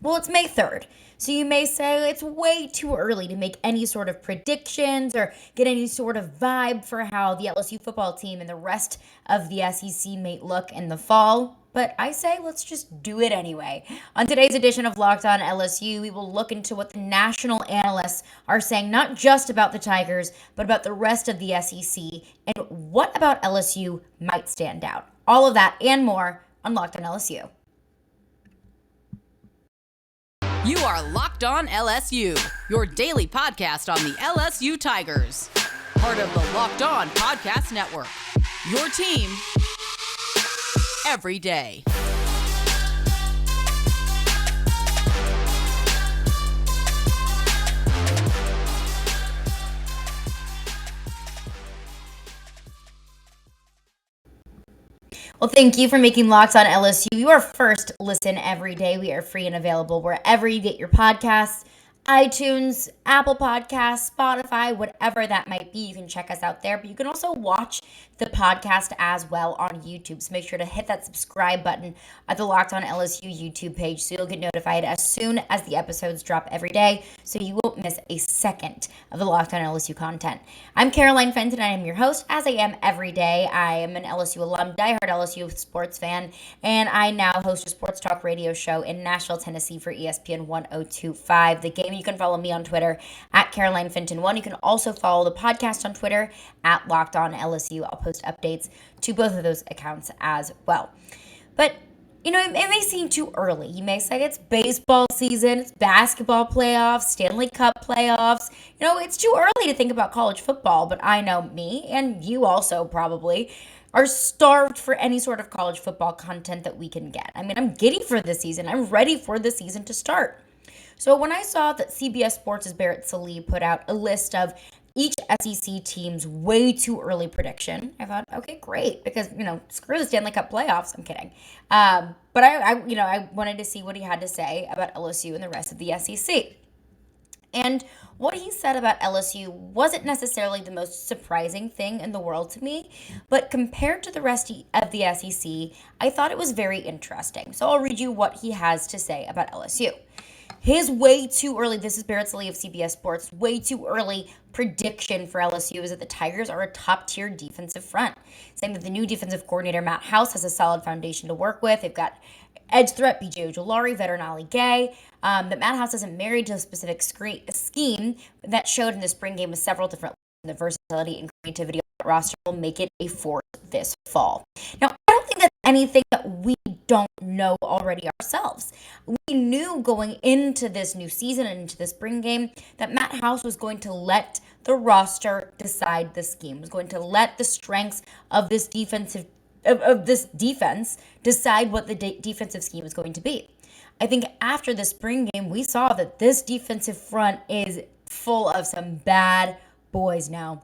Well, it's May 3rd. So you may say it's way too early to make any sort of predictions or get any sort of vibe for how the LSU football team and the rest of the SEC may look in the fall. But I say let's just do it anyway. On today's edition of Locked On LSU, we will look into what the national analysts are saying, not just about the Tigers, but about the rest of the SEC, and what about LSU might stand out. All of that and more on Locked On LSU. You are Locked On LSU, your daily podcast on the LSU Tigers. Part of the Locked On Podcast Network, your team every day. Well, thank you for making Locked On LSU your first listen every day. We are free and available wherever you get your podcasts, iTunes, Apple Podcasts, Spotify, whatever that might be. You can check us out there, but you can also watch the podcast as well on YouTube. So make sure to hit that subscribe button at the Locked On LSU YouTube page so you'll get notified as soon as the episodes drop every day so you won't miss a second of the Locked On LSU content. I'm Caroline Fenton, and I am your host, as I am every day. I am an LSU alum, diehard LSU sports fan, and I now host a sports talk radio show in Nashville, Tennessee for ESPN 1025 The Game. You can follow me on Twitter at Caroline Fenton1. You can also follow the podcast on Twitter at Locked On LSU. I'll post updates to both of those accounts as well. But, it may seem too early. You may say it's baseball season, it's basketball playoffs, Stanley Cup playoffs. It's too early to think about college football, but I know me, and you also probably, are starved for any sort of college football content that we can get. I'm giddy for the season. I'm ready for the season to start. So when I saw that CBS Sports' Barrett Sallee put out a list of each SEC team's way too early prediction, I thought, okay, great, because, screw the Stanley Cup playoffs. I'm kidding. But I wanted to see what he had to say about LSU and the rest of the SEC. And what he said about LSU wasn't necessarily the most surprising thing in the world to me, but compared to the rest of the SEC, I thought it was very interesting. So I'll read you what he has to say about LSU. His way too early, this is Barrett Sallee of CBS Sports, way too early prediction for LSU is that the Tigers are a top-tier defensive front, saying that the new defensive coordinator, Matt House, has a solid foundation to work with. They've got edge threat, B.J. Ojulari, veteran Ali Gay, that Matt House isn't married to a specific scheme that showed in the spring game with several different the versatility and creativity of the roster will make it a force this fall. Now, I don't think that's anything that we don't know already ourselves. We knew going into this new season and into the spring game that Matt House was going to let the roster decide the scheme, was going to let the strengths of this defense decide what the defensive scheme is going to be. I think after the spring game, we saw that this defensive front is full of some bad boys now.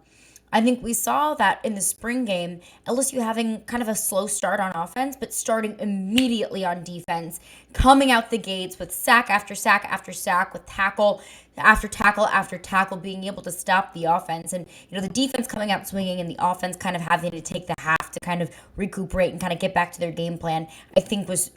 I think we saw that in the spring game, LSU having kind of a slow start on offense, but starting immediately on defense, coming out the gates with sack after sack after sack, with tackle after tackle after tackle, being able to stop the offense. And, the defense coming out swinging and the offense kind of having to take the half to kind of recuperate and kind of get back to their game plan, I think was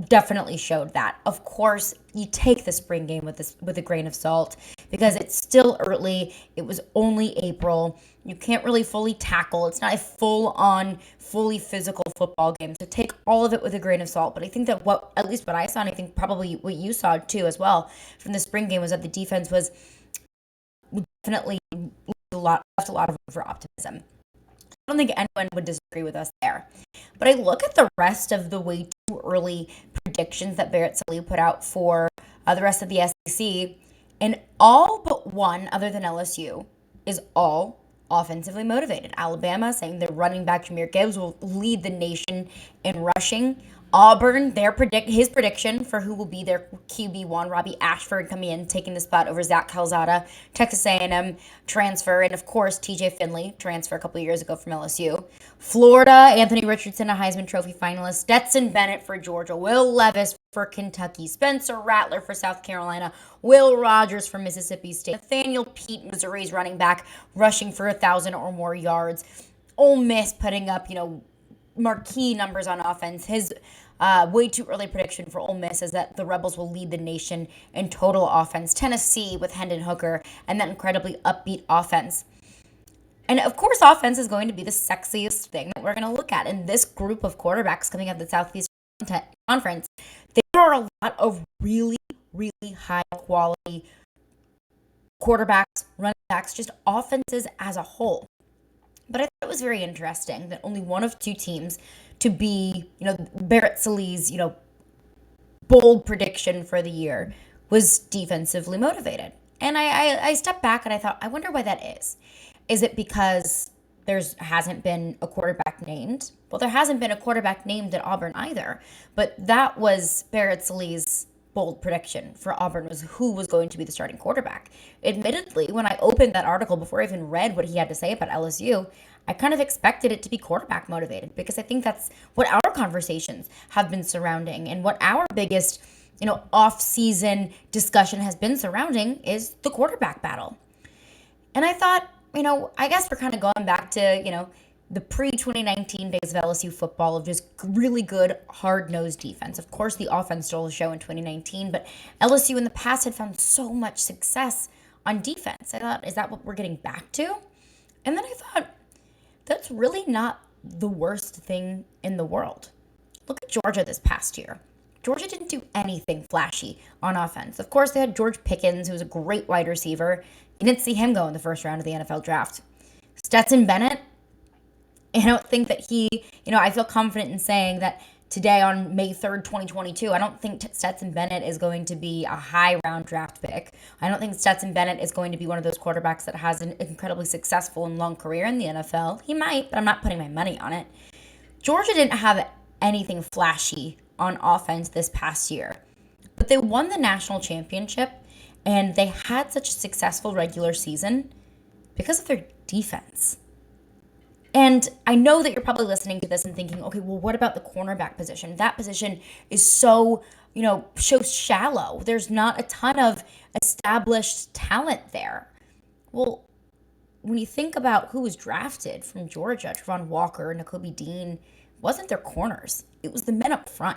definitely showed that. Of course, you take the spring game with a grain of salt because it's still early. It was only April. You can't really fully tackle. It's not a full-on, fully physical football game. So take all of it with a grain of salt. But I think that at least what I saw, and I think probably what you saw too as well from the spring game, was that the defense was definitely left a lot of room for optimism. I don't think anyone would disagree with us there. But I look at the rest of the way too early predictions that Barrett Sallee put out for the rest of the SEC, and all but one, other than LSU, is all offensively motivated. Alabama saying their running back Jahmyr Gibbs will lead the nation in rushing. Auburn, his prediction for who will be their QB1, Robbie Ashford, coming in, taking the spot over Zach Calzada, Texas A&M transfer, and of course TJ Finley, transfer a couple years ago from LSU. Florida, Anthony Richardson, a Heisman Trophy finalist, Stetson Bennett for Georgia, Will Levis for Kentucky, Spencer Rattler for South Carolina, Will Rogers for Mississippi State, Nathaniel Pete, Missouri's running back, rushing for 1,000 or more yards. Ole Miss putting up, marquee numbers on offense. His Way too early prediction for Ole Miss is that the Rebels will lead the nation in total offense. Tennessee with Hendon Hooker and that incredibly upbeat offense. And of course, offense is going to be the sexiest thing that we're going to look at. And this group of quarterbacks coming out of the Southeast Conference, there are a lot of really, really high quality quarterbacks, running backs, just offenses as a whole. But I thought it was very interesting that only one of two teams to be, Barrett Sallee's, bold prediction for the year was defensively motivated. And I stepped back and I thought, I wonder why that is. Is it because there hasn't been a quarterback named? Well, there hasn't been a quarterback named at Auburn either. But that was Barrett Sallee's bold prediction for Auburn, was who was going to be the starting quarterback. Admittedly, when I opened that article before I even read what he had to say about LSU, I kind of expected it to be quarterback motivated because I think that's what our conversations have been surrounding and what our biggest, off-season discussion has been surrounding is the quarterback battle. And I thought, I guess we're kind of going back to, the pre-2019 days of LSU football of just really good, hard-nosed defense. Of course, the offense stole the show in 2019, but LSU in the past had found so much success on defense. I thought, is that what we're getting back to? And then I thought, that's really not the worst thing in the world. Look at Georgia this past year. Georgia didn't do anything flashy on offense. Of course, they had George Pickens, who was a great wide receiver. You didn't see him go in the first round of the NFL draft. Stetson Bennett, I don't think that I feel confident in saying that today on May 3rd, 2022, I don't think Stetson Bennett is going to be a high round draft pick. I don't think Stetson Bennett is going to be one of those quarterbacks that has an incredibly successful and long career in the NFL. He might, but I'm not putting my money on it. Georgia didn't have anything flashy on offense this past year, but they won the national championship and they had such a successful regular season because of their defense. And I know that you're probably listening to this and thinking, okay, well, what about the cornerback position? That position is so shallow. There's not a ton of established talent there. Well, when you think about who was drafted from Georgia, Travon Walker, Nakobe Dean, wasn't their corners. It was the men up front.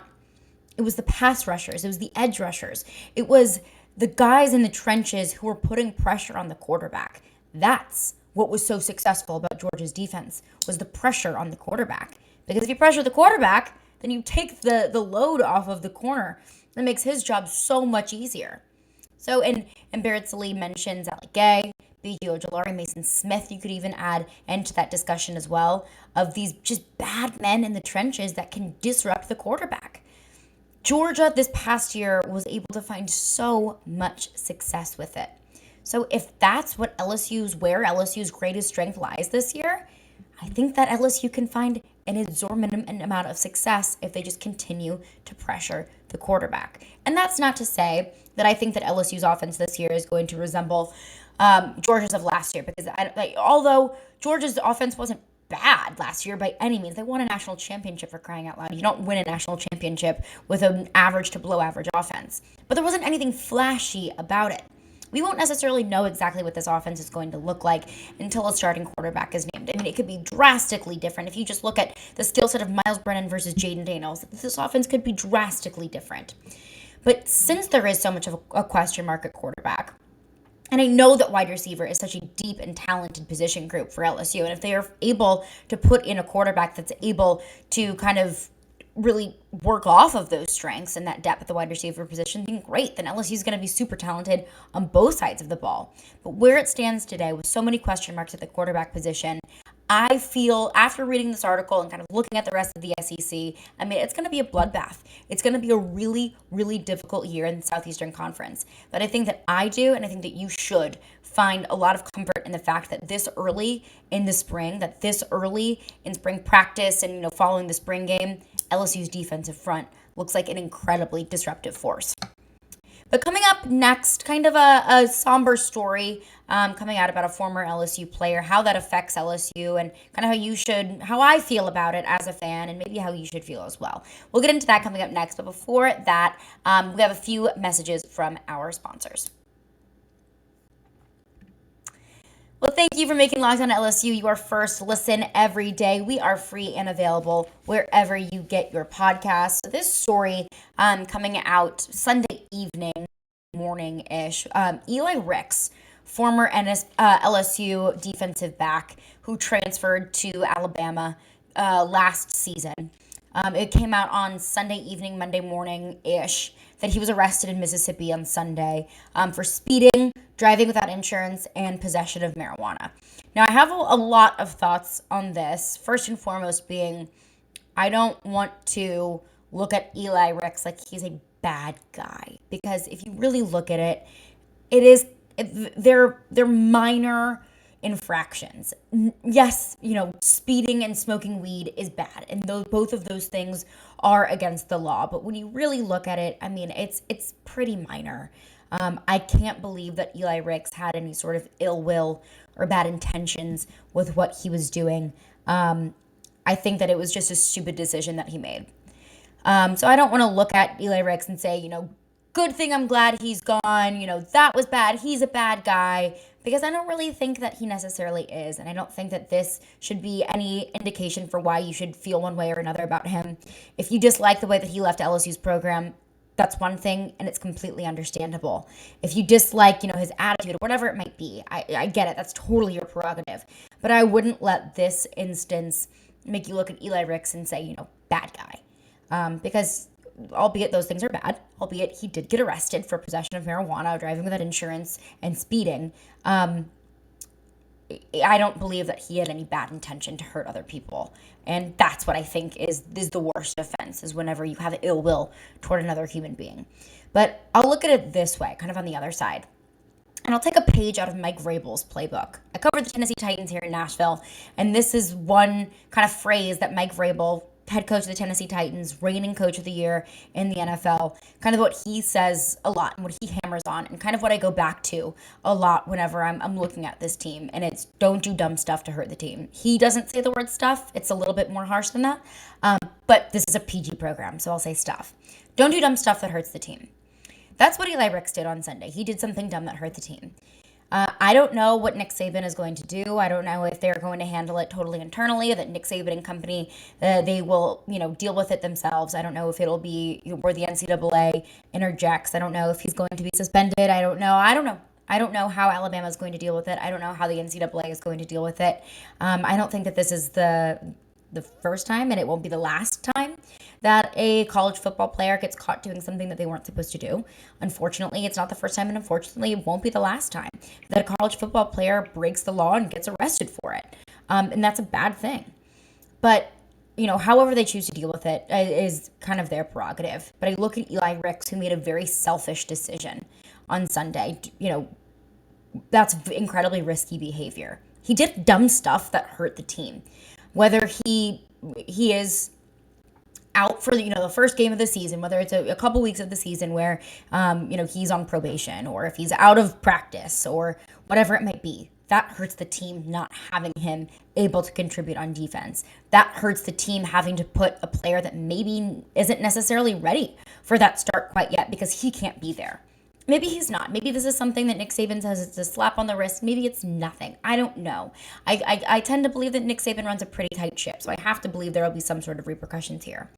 It was the pass rushers. It was the edge rushers. It was the guys in the trenches who were putting pressure on the quarterback. That's what was so successful about Georgia's defense, was the pressure on the quarterback. Because if you pressure the quarterback, then you take the load off of the corner. That makes his job so much easier. So, and Barrett Sallee mentions Alec Gay, B.J. Ojolari, Mason Smith. You could even add into that discussion as well of these just bad men in the trenches that can disrupt the quarterback. Georgia this past year was able to find so much success with it. So if that's where LSU's greatest strength lies this year, I think that LSU can find an exorbitant amount of success if they just continue to pressure the quarterback. And that's not to say that I think that LSU's offense this year is going to resemble Georgia's of last year, because although Georgia's offense wasn't bad last year by any means, they won a national championship, for crying out loud. You don't win a national championship with an average to below average offense. But there wasn't anything flashy about it. We won't necessarily know exactly what this offense is going to look like until a starting quarterback is named. I mean, it could be drastically different. If you just look at the skill set of Miles Brennan versus Jaden Daniels, this offense could be drastically different. But since there is so much of a question mark at quarterback, and I know that wide receiver is such a deep and talented position group for LSU, and if they are able to put in a quarterback that's able to kind of really work off of those strengths and that depth at the wide receiver position, then great. Then LSU is going to be super talented on both sides of the ball. But where it stands today with so many question marks at the quarterback position, I feel after reading this article and kind of looking at the rest of the SEC, I mean, it's going to be a bloodbath. It's going to be a really, really difficult year in the Southeastern Conference. But I think that I do, and I think that you should find a lot of comfort in the fact that this early in the spring, that this early in spring practice and, following the spring game, LSU's defensive front looks like an incredibly disruptive force. But coming up next, kind of a somber story coming out about a former LSU player, how that affects LSU, and kind of how I feel about it as a fan, and maybe how you should feel as well. We'll get into that coming up next. But before that, we have a few messages from our sponsors. Well, thank you for making Locked On LSU your first listen every day. We are free and available wherever you get your podcasts. So this story coming out Sunday evening, morning-ish. Eli Ricks, former LSU defensive back who transferred to Alabama last season. It came out on Sunday evening, Monday morning-ish, that he was arrested in Mississippi on Sunday for speeding, driving without insurance, and possession of marijuana. Now, I have a lot of thoughts on this. First and foremost being, I don't want to look at Eli Ricks like he's a bad guy. Because if you really look at it, they're minor infractions. Yes, speeding and smoking weed is bad, and both of those things are against the law. But when you really look at it, I mean, it's pretty minor. I can't believe that Eli Ricks had any sort of ill will or bad intentions with what he was doing. I think that it was just a stupid decision that he made. So I don't want to look at Eli Ricks and say, good thing I'm glad he's gone. That was bad. He's a bad guy. Because I don't really think that he necessarily is. And I don't think that this should be any indication for why you should feel one way or another about him. If you dislike the way that he left LSU's program, that's one thing, and it's completely understandable. If you dislike, his attitude or whatever it might be, I get it. That's totally your prerogative. But I wouldn't let this instance make you look at Eli Ricks and say, bad guy. Because albeit those things are bad, albeit he did get arrested for possession of marijuana, driving without insurance, and speeding, I don't believe that he had any bad intention to hurt other people. And that's what I think is the worst offense, is whenever you have ill will toward another human being. But I'll look at it this way, kind of on the other side. And I'll take a page out of Mike Vrabel's playbook. I covered the Tennessee Titans here in Nashville, and this is one kind of phrase that Mike Vrabel, head coach of the Tennessee Titans, reigning coach of the year in the NFL, kind of what he says a lot and what he hammers on, and kind of what I go back to a lot whenever I'm looking at this team, and it's don't do dumb stuff to hurt the team. He doesn't say the word stuff. It's a little bit more harsh than that, but this is a PG program, so I'll say stuff. Don't do dumb stuff that hurts the team. That's what Eli Ricks did on Sunday. He did something dumb that hurt the team. I don't know what Nick Saban is going to do. I don't know if they're going to handle it totally internally, that Nick Saban and company, they will, deal with it themselves. I don't know if it'll be where the NCAA interjects. I don't know if he's going to be suspended. I don't know. I don't know how Alabama is going to deal with it. I don't know how the NCAA is going to deal with it. I don't think that this is the first time, and it won't be the last time, that a college football player gets caught doing something that they weren't supposed to do. Unfortunately, it's not the first time, and unfortunately, it won't be the last time that a college football player breaks the law and gets arrested for it. And that's a bad thing. But, however they choose to deal with it is kind of their prerogative. But I look at Eli Ricks, who made a very selfish decision on Sunday. That's incredibly risky behavior. He did dumb stuff that hurt the team. Whether he is out for the first game of the season, whether it's a couple weeks of the season where he's on probation, or if he's out of practice, or whatever it might be, that hurts the team not having him able to contribute on defense. That hurts the team having to put a player that maybe isn't necessarily ready for that start quite yet because he can't be there. Maybe he's not. Maybe this is something that Nick Saban says it's a slap on the wrist. Maybe it's nothing. I don't know. I tend to believe that Nick Saban runs a pretty tight ship, so I have to believe there will be some sort of repercussions here.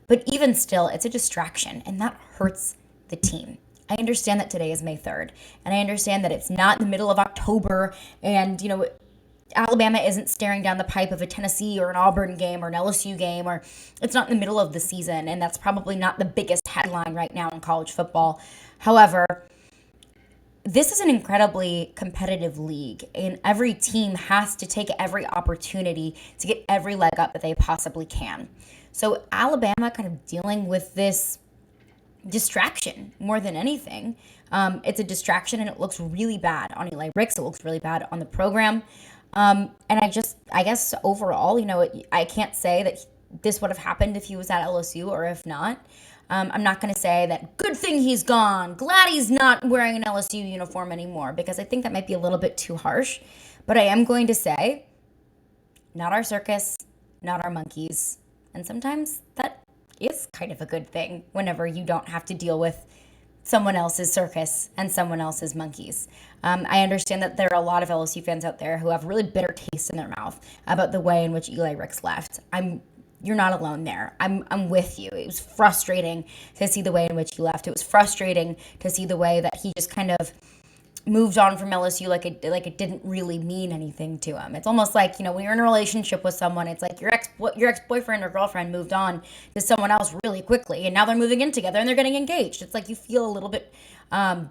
But even still, it's a distraction, and that hurts the team. I understand that today is May 3rd, and I understand that it's not in the middle of October, and, Alabama isn't staring down the pipe of a Tennessee or an Auburn game or an LSU game, or it's not in the middle of the season, and that's probably not the biggest headline right now in college football. However, this is an incredibly competitive league, and every team has to take every opportunity to get every leg up that they possibly can. So Alabama kind of dealing with this distraction more than anything. It's a distraction, and it looks really bad on Eli Ricks. It looks really bad on the program. And I guess overall, I can't say that this would have happened if he was at LSU or if not. I'm not going to say that good thing he's gone, glad he's not wearing an LSU uniform anymore, because I think that might be a little bit too harsh. But I am going to say, not our circus, not our monkeys. And sometimes that is kind of a good thing whenever you don't have to deal with someone else's circus and someone else's monkeys. I understand that there are a lot of LSU fans out there who have really bitter taste in their mouth about the way in which Eli Ricks left. You're not alone there. I'm with you. It was frustrating to see the way in which he left. It was frustrating to see the way that he just kind of moved on from LSU like it didn't really mean anything to him. It's almost like, when you're in a relationship with someone, it's like your ex-boyfriend or girlfriend moved on to someone else really quickly, and now they're moving in together and they're getting engaged. It's like you feel a little bit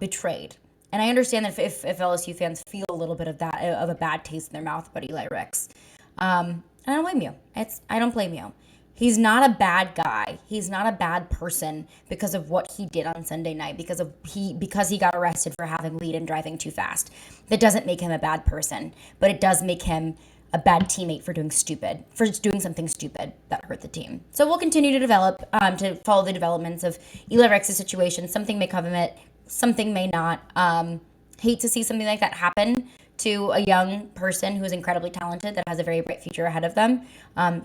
betrayed. And I understand that if LSU fans feel a little bit of that, of a bad taste in their mouth about Eli Ricks. And I don't blame you. I don't blame you. He's not a bad guy. He's not a bad person because of what he did on Sunday night, because he got arrested for having weed and driving too fast. That doesn't make him a bad person, but it does make him a bad teammate for doing something stupid that hurt the team. So we'll continue to follow the developments of Eli Ricks' situation. Something may come of it, something may not. Hate to see something like that happen to a young person who is incredibly talented that has a very bright future ahead of them.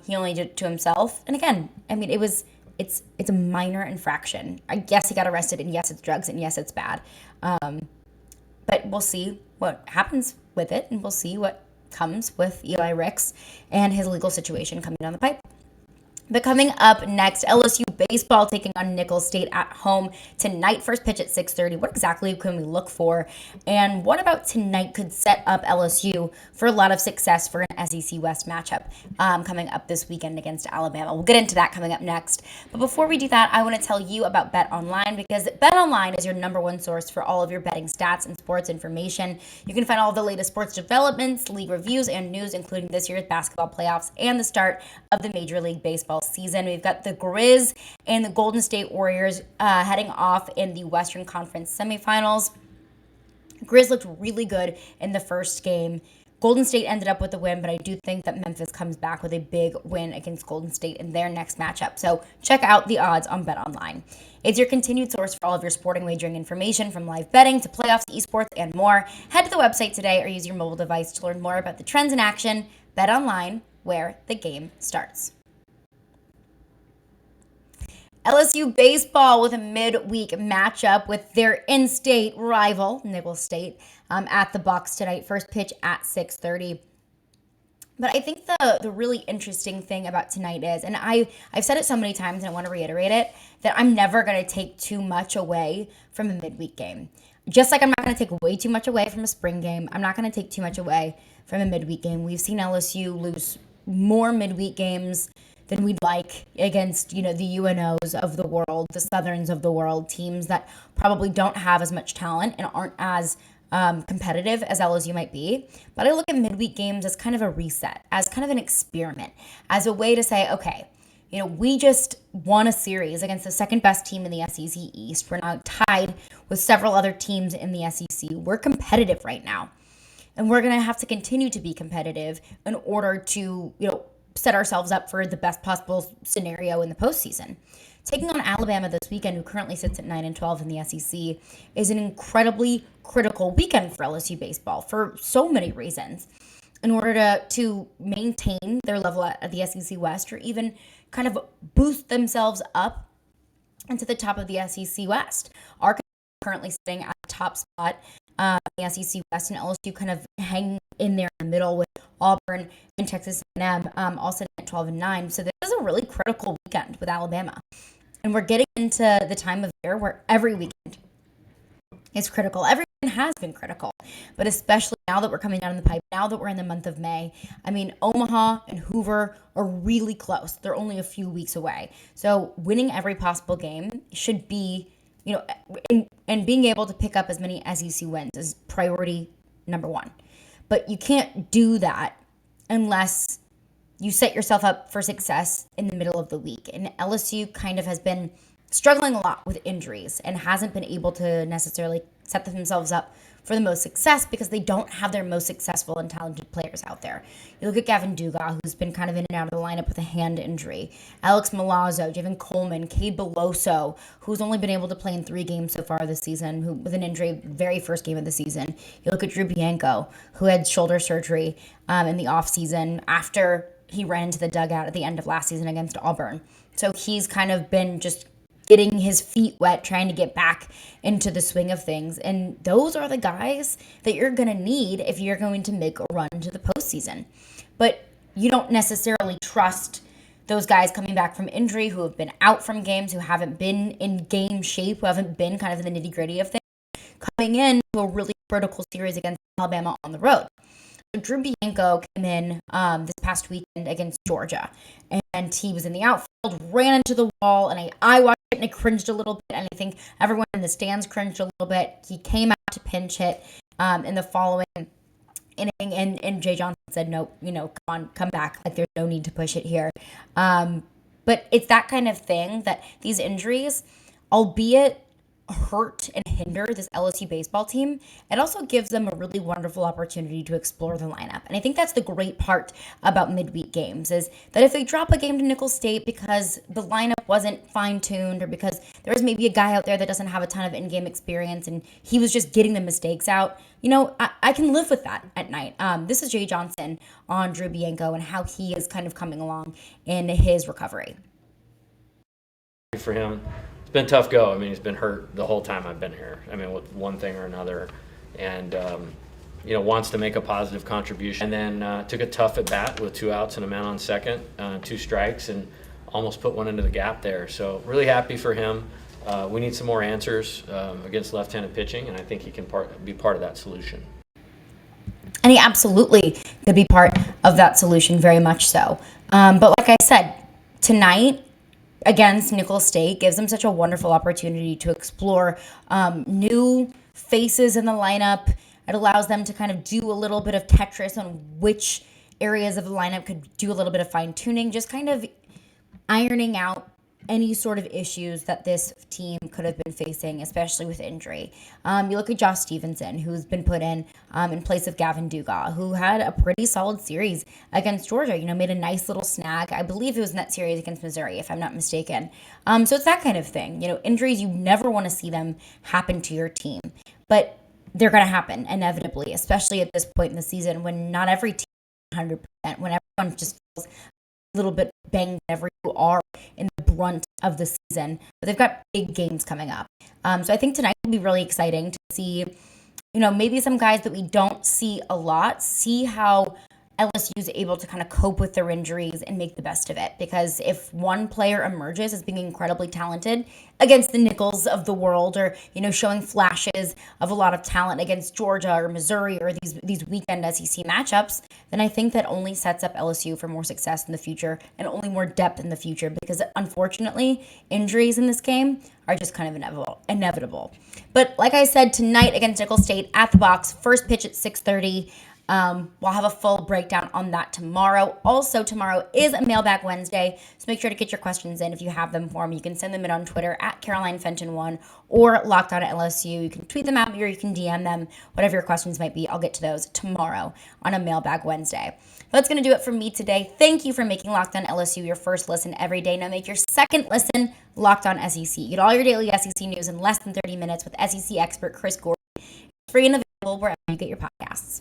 He only did it to himself. And again, it's a minor infraction. I guess he got arrested, and yes, it's drugs, and yes, it's bad. But we'll see what happens with it, and we'll see what comes with Eli Ricks and his legal situation coming down the pipe. But coming up next, LSU baseball taking on Nicholls State at home tonight. First pitch at 6:30. What exactly can we look for? And what about tonight could set up LSU for a lot of success for an SEC West matchup coming up this weekend against Alabama? We'll get into that coming up next. But before we do that, I want to tell you about Bet Online, because Bet Online is your number one source for all of your betting stats and sports information. You can find all the latest sports developments, league reviews, and news, including this year's basketball playoffs and the start of the Major League Baseball season. We've got the Grizz and the Golden State Warriors heading off in the Western Conference semifinals. Grizz looked really good in the first game. Golden State ended up with the win, but I do think that Memphis comes back with a big win against Golden State in their next matchup. So check out the odds on Bet Online. It's your continued source for all of your sporting wagering information, from live betting to playoffs, esports, and more. Head to the website today or use your mobile device to learn more about the trends in action. Bet Online, where the game starts. LSU baseball with a midweek matchup with their in-state rival, Nicholls State, at the Bucks tonight. First pitch at 6:30. But I think the really interesting thing about tonight is, and I've said it so many times and I want to reiterate it, that I'm never going to take too much away from a midweek game. Just like I'm not going to take way too much away from a spring game, I'm not going to take too much away from a midweek game. We've seen LSU lose more midweek games than we'd like against, the UNOs of the world, the Southerns of the world, teams that probably don't have as much talent and aren't as competitive as LSU might be. But I look at midweek games as kind of a reset, as kind of an experiment, as a way to say, okay, we just won a series against the second best team in the SEC East. We're now tied with several other teams in the SEC. We're competitive right now. And we're going to have to continue to be competitive in order to, set ourselves up for the best possible scenario in the postseason. Taking on Alabama this weekend, who currently sits at 9-12 in the SEC, is an incredibly critical weekend for LSU baseball for so many reasons. In order to maintain their level at the SEC West, or even kind of boost themselves up into the top of the SEC West. Arkansas currently sitting at the top spot in the SEC West, and LSU kind of hanging in there in the middle with Auburn and Texas A&M, also at 12-9. So this is a really critical weekend with Alabama. And we're getting into the time of year where every weekend is critical. Every weekend has been critical, but especially now that we're coming down the pipe, now that we're in the month of May. Omaha and Hoover are really close. They're only a few weeks away. So winning every possible game should be, and being able to pick up as many SEC wins is priority number one. But you can't do that unless you set yourself up for success in the middle of the week. And LSU kind of has been struggling a lot with injuries and hasn't been able to necessarily set themselves up for the most success because they don't have their most successful and talented players out there. You look at Gavin Dugas, who's been kind of in and out of the lineup with a hand injury. Alex Milazzo, Javen Coleman, Cade Beloso, who's only been able to play in 3 games so far this season, who with an injury very first game of the season. You look at Drew Bianco, who had shoulder surgery in the offseason after he ran into the dugout at the end of last season against Auburn. So he's kind of been just getting his feet wet, trying to get back into the swing of things. And those are the guys that you're going to need if you're going to make a run to the postseason. But you don't necessarily trust those guys coming back from injury who have been out from games, who haven't been in game shape, who haven't been kind of in the nitty gritty of things, coming in to a really critical series against Alabama on the road. So Drew Bianco came in this past weekend against Georgia, and he was in the outfield, ran into the wall, and I watched it and I cringed a little bit, and I think everyone in the stands cringed a little bit. He came out to pinch hit in the following inning, and Jay Johnson said, no, come back. Like, there's no need to push it here. But it's that kind of thing that these injuries, albeit hurt and hinder this LSU baseball team, it also gives them a really wonderful opportunity to explore the lineup. And I think that's the great part about midweek games, is that if they drop a game to Nicholls State because the lineup wasn't fine-tuned, or because there was maybe a guy out there that doesn't have a ton of in-game experience and he was just getting the mistakes out, I can live with that at night. This is Jay Johnson on Drew Bianco and how he is kind of coming along in his recovery. For him, it's been a tough go. I mean, he's been hurt the whole time I've been here. I mean, with one thing or another, and wants to make a positive contribution. And then took a tough at bat with 2 outs and a man on second, 2 strikes, and almost put one into the gap there. So really happy for him. We need some more answers against left-handed pitching, and I think he can be part of that solution. And he absolutely could be part of that solution, very much so. But like I said, tonight against Nicholls State gives them such a wonderful opportunity to explore new faces in the lineup. It allows them to kind of do a little bit of Tetris on which areas of the lineup could do a little bit of fine-tuning, just kind of ironing out any sort of issues that this team could have been facing, especially with injury. You look at Josh Stevenson, who's been put in place of Gavin Dugas, who had a pretty solid series against Georgia, made a nice little snag. I believe it was in that series against Missouri, if I'm not mistaken. So it's that kind of thing. Injuries, you never want to see them happen to your team, but they're going to happen inevitably, especially at this point in the season when not every team is 100%, when everyone just feels a little bit banged whenever you are in the brunt of the season, but they've got big games coming up. So I think tonight will be really exciting to see, maybe some guys that we don't see a lot, see how LSU is able to kind of cope with their injuries and make the best of it. Because if one player emerges as being incredibly talented against the Nicholls of the world, or, showing flashes of a lot of talent against Georgia or Missouri or these weekend SEC matchups, then I think that only sets up LSU for more success in the future and only more depth in the future, because unfortunately, injuries in this game are just kind of inevitable. But like I said, tonight against Nicholls State at the box, first pitch at 6:30. We'll have a full breakdown on that tomorrow. Also, tomorrow is a Mailbag Wednesday, so make sure to get your questions in if you have them for me. You can send them in on Twitter at CarolineFenton1 or Locked On LSU. You can tweet them at me or you can DM them, whatever your questions might be. I'll get to those tomorrow on a Mailbag Wednesday. That's going to do it for me today. Thank you for making Locked On LSU your first listen every day. Now make your second listen Locked On SEC. Get all your daily SEC news in less than 30 minutes with SEC expert Chris Gordon. It's free and available wherever you get your podcasts.